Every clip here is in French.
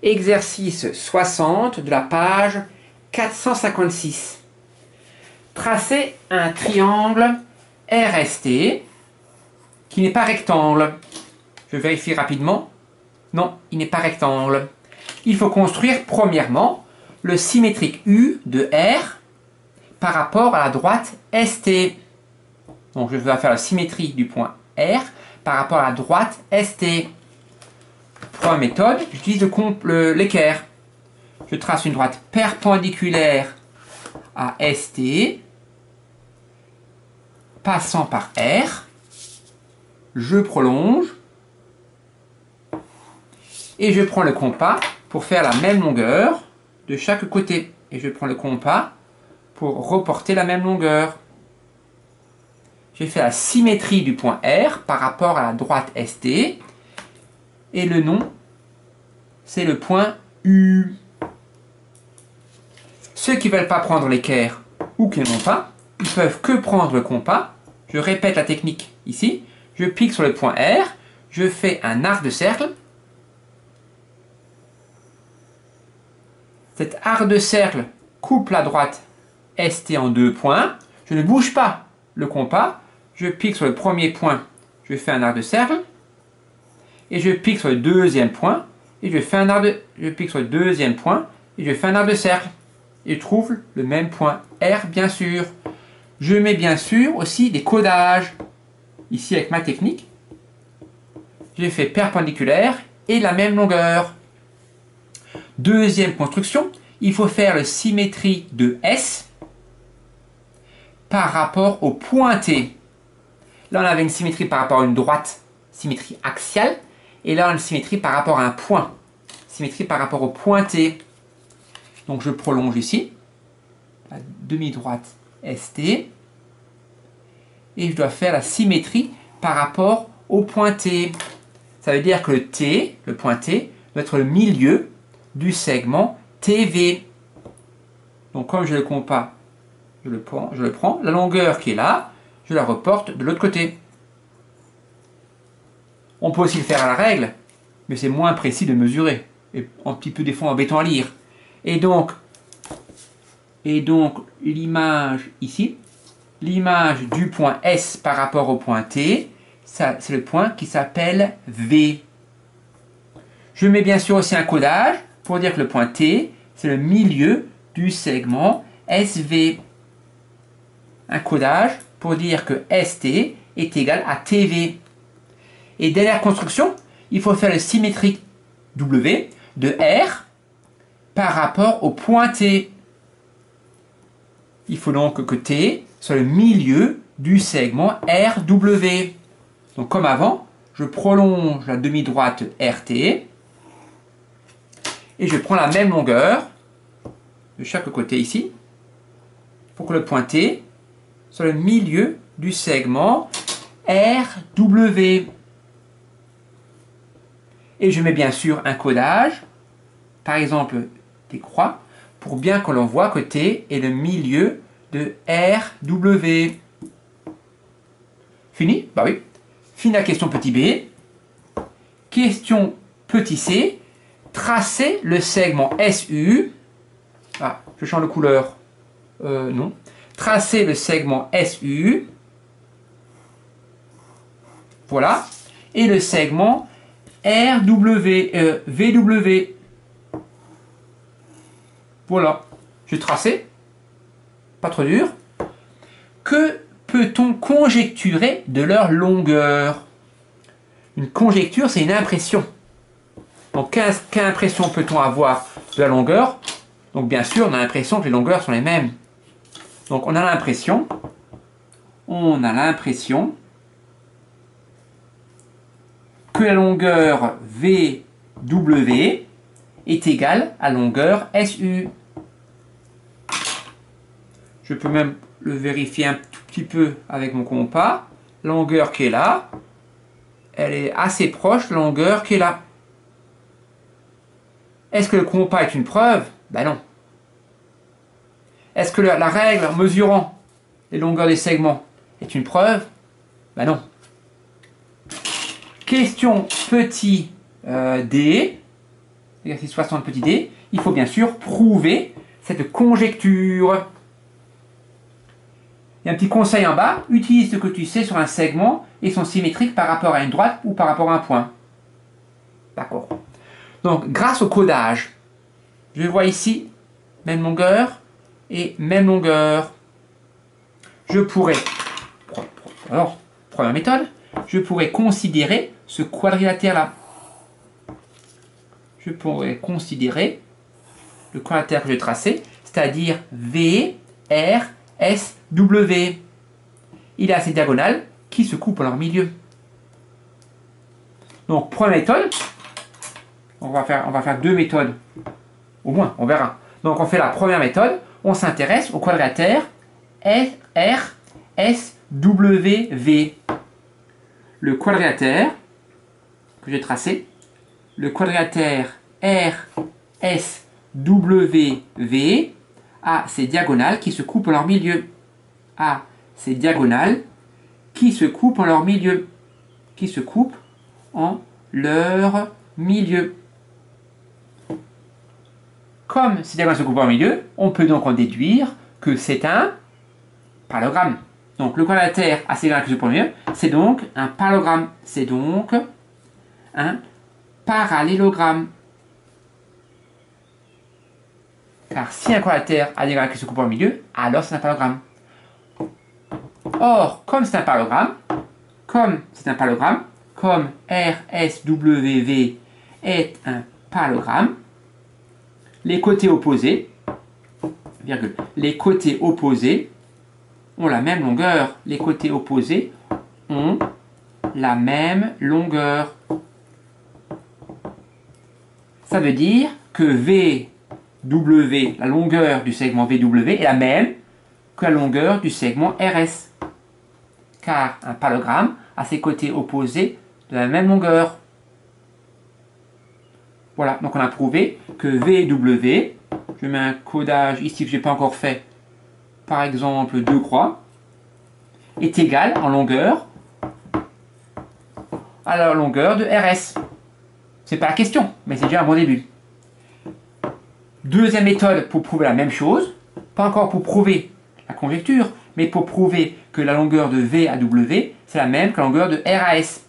Exercice 60 de la page 456. Tracez un triangle RST qui n'est pas rectangle. Je vérifie rapidement. Non, il n'est pas rectangle. Il faut construire premièrement le symétrique U de R par rapport à la droite ST. Donc je vais faire la symétrie du point R par rapport à la droite ST. Première méthode, j'utilise l'équerre. Je trace une droite perpendiculaire à ST, passant par R. Je prolonge et je prends le compas pour faire la même longueur de chaque côté. Et je prends le compas pour reporter la même longueur. J'ai fait la symétrie du point R par rapport à la droite ST. Et le nom, c'est le point U. Ceux qui ne veulent pas prendre l'équerre ou qui n'en ont pas, ils peuvent que prendre le compas. Je répète la technique ici. Je pique sur le point R. Je fais un arc de cercle. Cet arc de cercle coupe la droite ST en deux points. Je ne bouge pas le compas. Je pique sur le premier point. Je fais un arc de cercle. Et je pique sur le deuxième point. Et je fais un arc de... Je pique sur le deuxième point. Et je fais un arc de cercle. Et je trouve le même point R, bien sûr. Je mets bien sûr aussi des codages. Ici, avec ma technique, j'ai fait perpendiculaire et la même longueur. Deuxième construction, il faut faire la symétrie de S par rapport au point T. Là, on avait une symétrie par rapport à une droite, symétrie axiale. Et là, on a une symétrie par rapport à un point, symétrie par rapport au point T. Donc, je prolonge ici, la demi-droite ST. Et je dois faire la symétrie par rapport au point T. Ça veut dire que le T, le point T, doit être le milieu du segment TV. Donc comme je le compas, je le prends, la longueur qui est là, je la reporte de l'autre côté. On peut aussi le faire à la règle, mais c'est moins précis de mesurer, et un petit peu des fois embêtant à lire. Et donc l'image ici, l'image du point S par rapport au point T, c'est le point qui s'appelle V. Je mets bien sûr aussi un codage pour dire que le point T, c'est le milieu du segment SV. Un codage pour dire que ST est égal à TV. Et dernière construction, il faut faire le symétrique W de R par rapport au point T. Il faut donc que T soit le milieu du segment RW. Donc comme avant, je prolonge la demi-droite RT et je prends la même longueur de chaque côté ici pour que le point T soit le milieu du segment RW. Et je mets bien sûr un codage, par exemple des croix, pour bien que l'on voit que T est le milieu de RW. Fini? Bah oui. Fini la question petit b. Question petit c. Tracer le segment SU. Ah, je change de couleur. Non. Tracer le segment SU. Voilà. Et le segment VW. Voilà. J'ai tracé. Pas trop dur. Que peut-on conjecturer de leur longueur? Une conjecture, c'est une impression. Donc, quelle impression peut-on avoir de la longueur? Donc, bien sûr, on a l'impression que les longueurs sont les mêmes. Donc, on a l'impression que la longueur VW est égale à la longueur SU. Je peux même le vérifier un tout petit peu avec mon compas. La longueur qui est là, elle est assez proche de la longueur qui est là. Est-ce que le compas est une preuve? Ben non. Est-ce que la règle en mesurant les longueurs des segments est une preuve? Ben non. Question petit d. exercice 60 petit d, il faut bien sûr prouver cette conjecture. Il y a un petit conseil en bas, utilise ce que tu sais sur un segment et son symétrique par rapport à une droite ou par rapport à un point. D'accord. Donc, grâce au codage, je vois ici, même longueur et même longueur. Je pourrais, alors, première méthode, je pourrais considérer ce quadrilatère-là. Je pourrais considérer le quadrilatère que j'ai tracé, c'est-à-dire V, R, S, W. Il a ces diagonales qui se coupent en leur milieu. Donc, première méthode, on va faire deux méthodes, au moins, on verra. Donc, on fait la première méthode, on s'intéresse au quadrilatère R, S, W, V. Le quadrilatère que j'ai tracé, le quadrilatère R, S, W, V, a ces diagonales qui se coupent en leur milieu. A ces diagonales qui se coupent en leur milieu. Qui se coupent en leur milieu. Comme ces diagonales se coupent en leur milieu, on peut donc en déduire que c'est un parallélogramme. Donc le quadrilatère a ces diagonales qui se coupent en leur milieu, c'est donc un parallélogramme. C'est donc un parallélogramme. Car si un quadrilatère a des diagonales qui se coupent en milieu, alors c'est un parallélogramme. Or, comme c'est un parallélogramme, comme RSW est un parallélogramme, les côtés opposés, les côtés opposés ont la même longueur. Les côtés opposés ont la même longueur. Ça veut dire que VW, la longueur du segment VW, est la même que la longueur du segment RS. Car un parallélogramme a ses côtés opposés de la même longueur. Voilà, donc on a prouvé que VW, je mets un codage ici que je n'ai pas encore fait, par exemple 2 croix, est égal en longueur à la longueur de RS. C'est pas la question, mais c'est déjà un bon début. Deuxième méthode pour prouver la même chose, pas encore pour prouver la conjecture, mais pour prouver que la longueur de V à W, c'est la même que la longueur de R à S.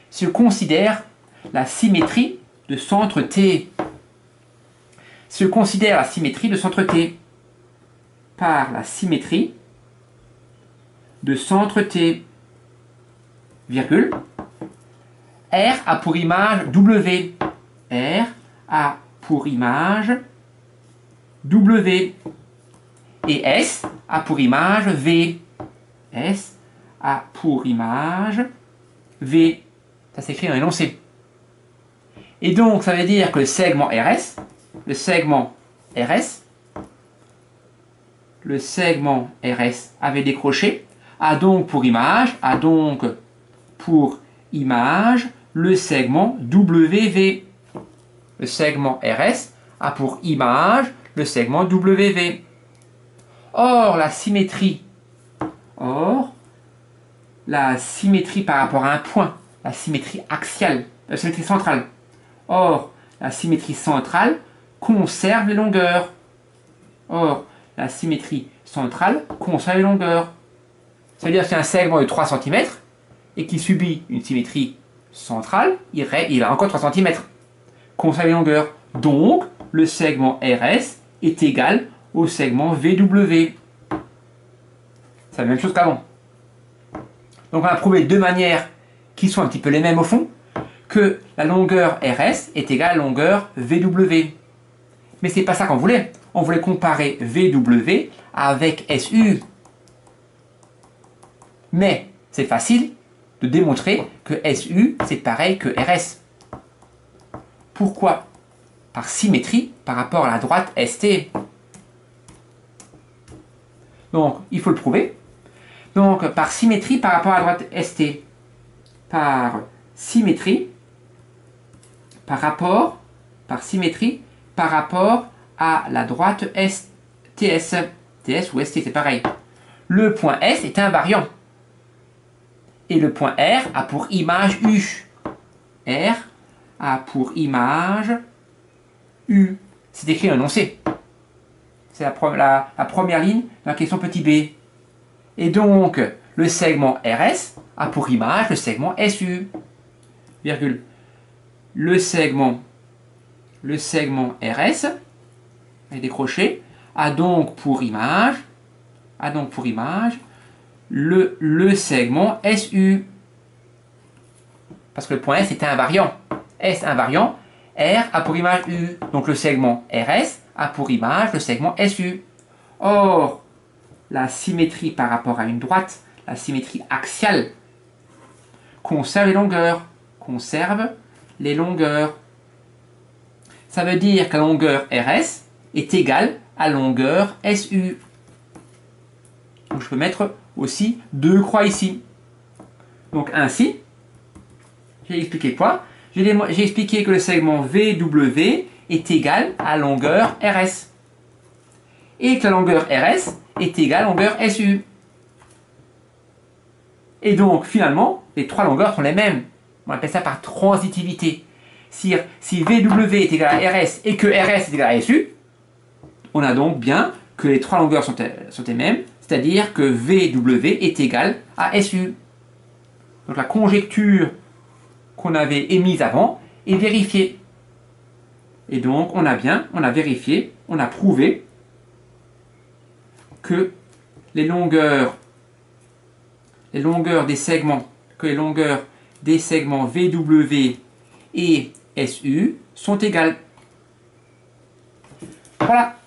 Si je considère la symétrie de centre T, si je considère la symétrie de centre T, par la symétrie de centre T, virgule, R a pour image W, R a pour image W, et S a pour image V, S a pour image V. Ça s'écrit en énoncé. Et donc, ça veut dire que le segment RS avait décroché, a donc pour image le segment WV. Le segment RS a pour image le segment WV. Or, la symétrie par rapport à un point, la symétrie axiale, la symétrie centrale. Or, la symétrie centrale conserve les longueurs. C'est-à-dire qu'il y a un segment de 3 cm et qui subit une symétrie centrale, il a encore 3 cm. Conserve les longueurs. Donc, le segment RS est égal au segment VW. C'est la même chose qu'avant. Donc on a prouvé de deux manières qui sont un petit peu les mêmes au fond, que la longueur RS est égale à la longueur VW. Mais c'est pas ça qu'on voulait. On voulait comparer VW avec SU. Mais c'est facile de démontrer que SU c'est pareil que RS. Pourquoi? Par symétrie par rapport à la droite ST. Donc il faut le prouver. Donc par symétrie par rapport à la droite ST. Par symétrie par rapport à la droite TS. TS ou ST, c'est pareil. Le point S est invariant. Et le point R a pour image U. R a pour image U. C'est écrit un énoncé. C'est la première ligne de la question petit b. Et donc, le segment RS a pour image le segment SU. Virgule. Le segment RS, avec des crochets, a donc pour image le segment SU. Parce que le point S est invariant. S invariant, R a pour image U. Donc le segment RS a pour image le segment SU. Or, la symétrie par rapport à une droite, la symétrie axiale, conserve les longueurs. Conserve les longueurs. Ça veut dire que la longueur RS est égale à longueur SU. Donc je peux mettre aussi 2 croix ici. Donc ainsi, j'ai expliqué quoi? J'ai expliqué que le segment VW est égal à longueur RS. Et que la longueur RS est égale à longueur SU. Et donc finalement, les trois longueurs sont les mêmes. On appelle ça par transitivité. Si VW est égal à RS et que RS est égal à SU, on a donc bien que les trois longueurs sont les mêmes, c'est-à-dire que VW est égal à SU. Donc la conjecture qu'on avait émise avant est vérifiée. Et donc on a vérifié, on a prouvé que les longueurs des segments, VW et SU sont égales. Voilà.